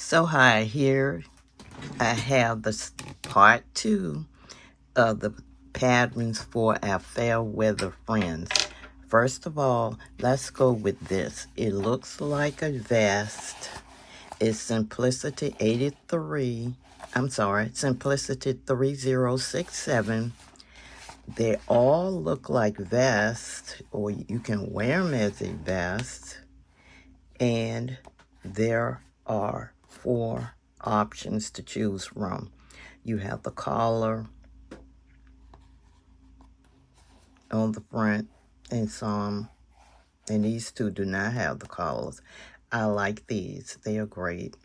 So hi, here I have part 2 of the patterns for our fair weather friends. First of all, let's go with this. It looks like a vest. It's Simplicity 3067. They all look like vests, or you can wear them as a vest. And there are 4 options to choose from. You have the collar on the front, and these 2 do not have the collars. I like these. They are great.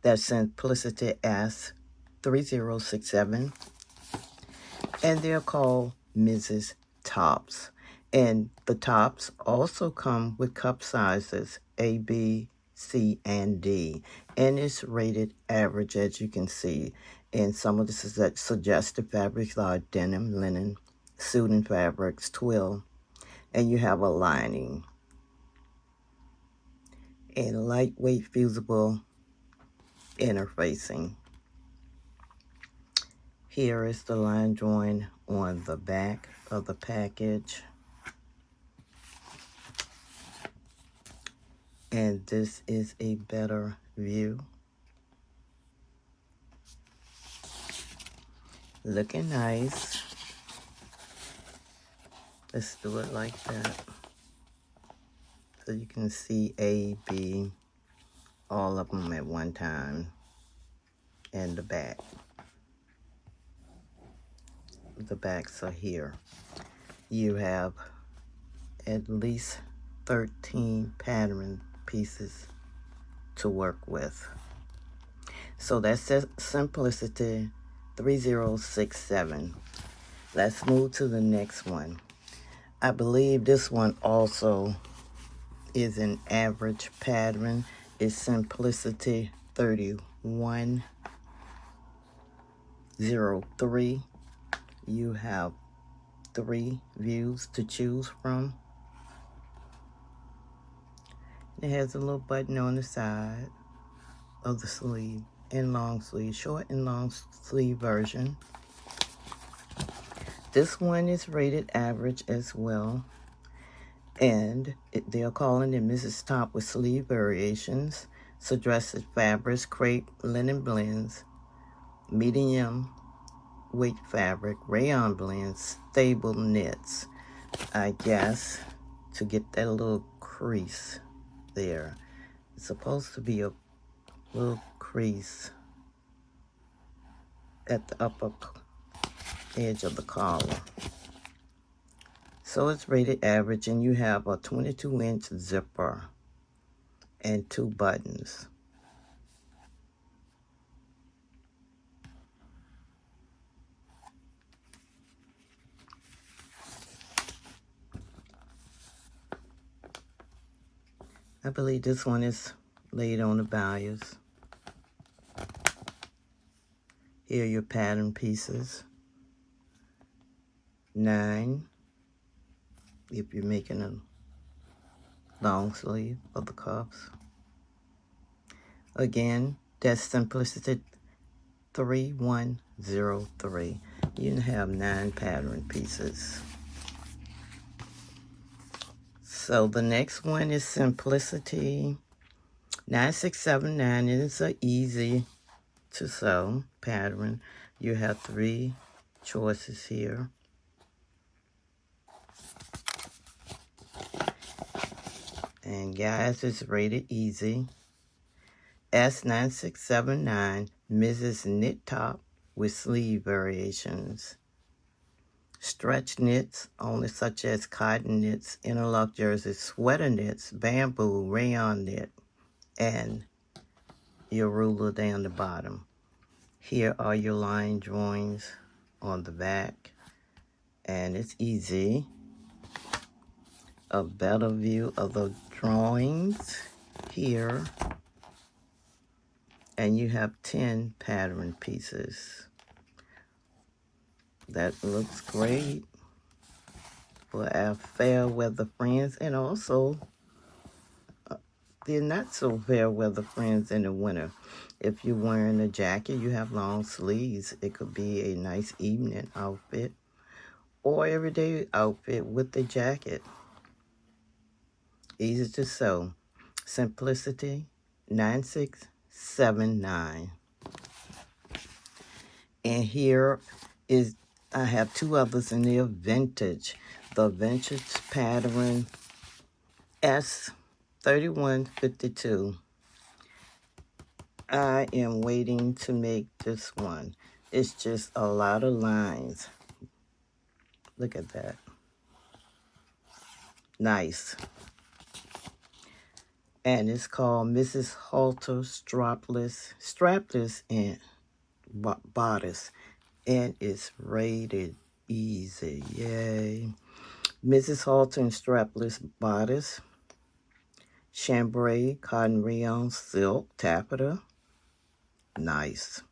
That's Simplicity S3067, and they're called Mrs. Tops. And the tops also come with cup sizes A, B, C, and D. And it's rated average, as you can see. And some of the suggested fabrics are denim, linen, suiting fabrics, twill, and you have a lining. And lightweight fusible interfacing. Here is the line drawing on the back of the package. And this is a better view. Looking nice. Let's do it like that. So you can see A, B, all of them at one time. And the back. The backs are here. You have at least 13 pattern pieces to work with. So that's Simplicity 3067. Let's move to the next one. I believe this one also is an average pattern. It's Simplicity 3103. You have 3 views to choose from. It has a little button on the side of the sleeve and long sleeve, short and long sleeve version. This one is rated average as well. And they're calling it Mrs. Top with sleeve variations, suggested fabrics, crepe, linen blends, medium weight fabric, rayon blends, stable knits. I guess to get that little crease there. It's supposed to be a little crease at the upper edge of the collar. So it's rated average, and you have a 22-inch zipper and 2 buttons. I believe this one is laid on the values. Here are your pattern pieces. 9 if you're making a long sleeve of the cuffs. Again, that's Simplicity 3103. You have 9 pattern pieces. So the next one is Simplicity 9679. It is an easy to sew pattern. You have 3 choices here. And guys, it's rated easy. S9679, Mrs. Knit Top with sleeve variations. Stretch knits, only such as cotton knits, interlock jerseys, sweater knits, bamboo, rayon knit, and your ruler down the bottom. Here are your line drawings on the back, and it's easy. A better view of the drawings here, and you have 10 pattern pieces. That looks great for our fair weather friends, and also they're not so fair weather friends in the winter. If you're wearing a jacket, you have long sleeves. It could be a nice evening outfit or everyday outfit with the jacket. Easy to sew. Simplicity 9679. And here is, I have two others in there, vintage. The vintage pattern S3152. I am waiting to make this one. It's just a lot of lines. Look at that. Nice. And it's called Mrs. Halter Strapless and Bodice. And it's rated easy. Yay. Mrs. Halter and Strapless Bodice. Chambray, cotton rayon, silk, taffeta. Nice.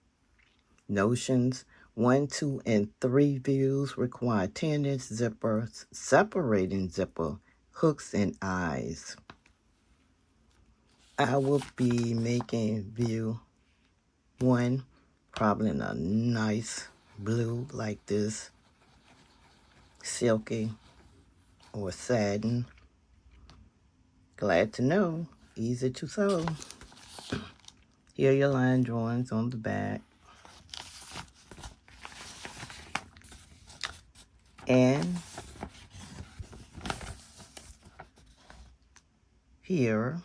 Notions 1, 2, and 3 views require 10-inch zipper, separating zipper, hooks, and eyes. I will be making view 1, probably in a nice blue like this, silky or satin. Glad to know, easy to sew. Here are your line drawings on the back. And here,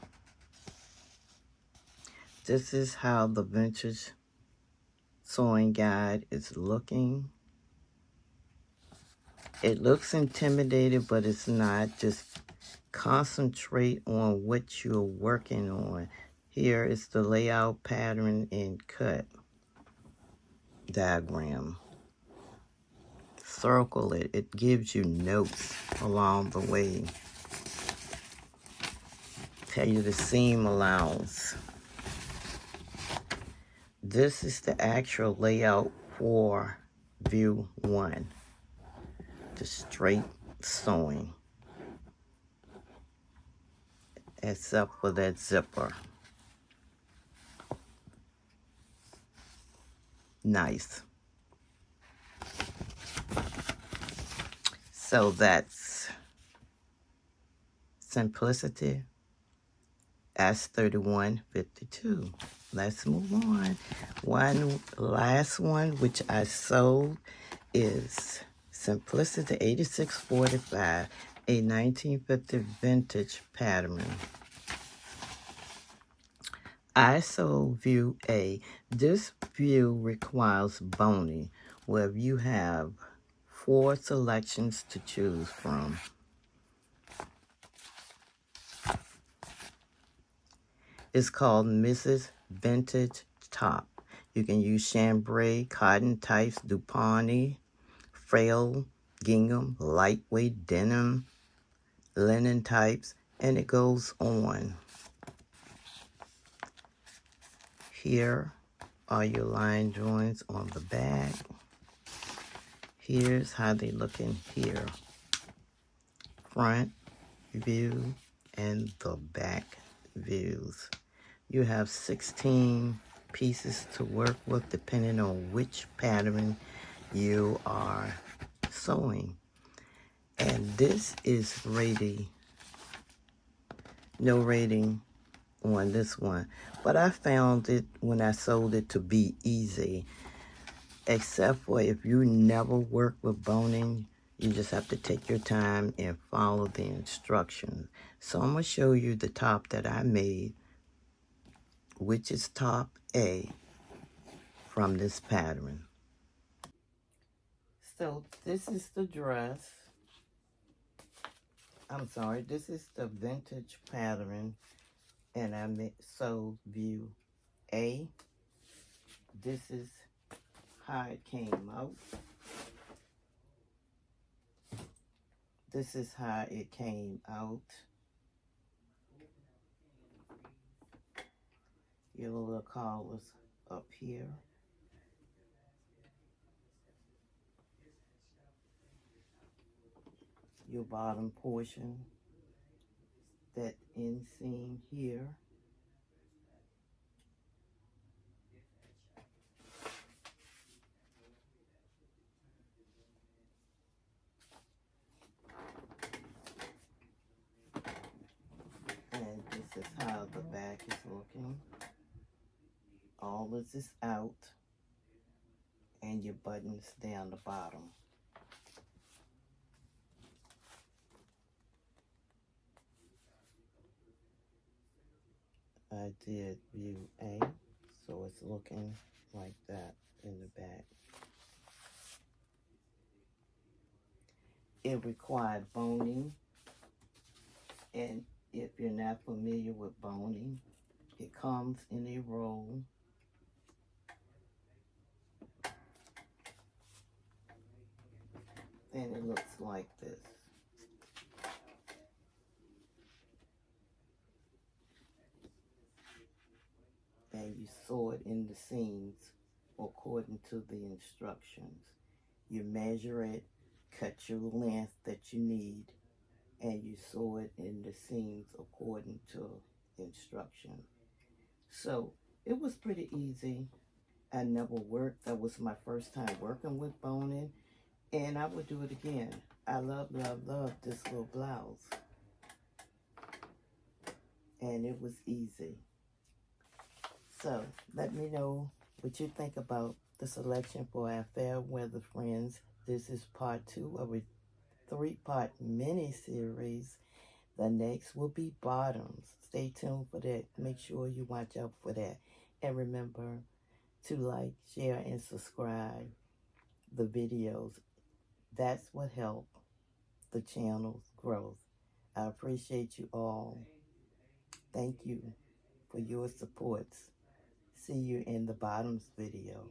this is how the vintage sewing guide is looking. It looks intimidating, but it's not. Just concentrate on what you're working on. Here is the layout, pattern, and cut diagram. Circle it. It gives you notes along the way. Tell you the seam allowance. This is the actual layout for view 1. The straight sewing. Except for that zipper. Nice. So that's Simplicity S3152. Let's move on. One last one, which I sold, is Simplicity 8645, a 1950 vintage pattern. I sold view A. This view requires boning, where you have 4 selections to choose from. It's called Mrs. Vintage Top. You can use chambray, cotton types, dupont, frail, gingham, lightweight denim, linen types, and it goes on. Here are your line drawings on the back. Here's how they look in here. Front view and the back views. You have 16 pieces to work with depending on which pattern you are sewing. And this is rated, no rating on this one. But I found it when I sold it to be easy. Except for if you never work with boning, you just have to take your time and follow the instructions. So I'm going to show you the top that I made, which is top A from this pattern. So this is the dress. I'm sorry, this is the vintage pattern, and I sewed view A. This is how it came out. This is how it came out. Your little collars up here. Your bottom portion, that inseam here. back is looking. All this is out, and your buttons down the bottom. I did view A, so it's looking like that in the back. It required boning, and if you're not familiar with boning, it comes in a roll. And it looks like this. And you sew it in the seams according to the instructions. You measure it, cut your length that you need, and you sew it in the seams according to instructions. So it was pretty easy. I never worked. That was my first time working with boning, and I would do it again. I love, love, love this little blouse. And it was easy. So let me know what you think about the selection for our fair weather friends. This is part 2 of a 3-part mini-series. The next will be bottoms. Stay tuned for that. Make sure you watch out for that. And remember to like, share, and subscribe the videos. That's what helps the channel's growth. I appreciate you all. Thank you for your supports. See you in the bottoms video.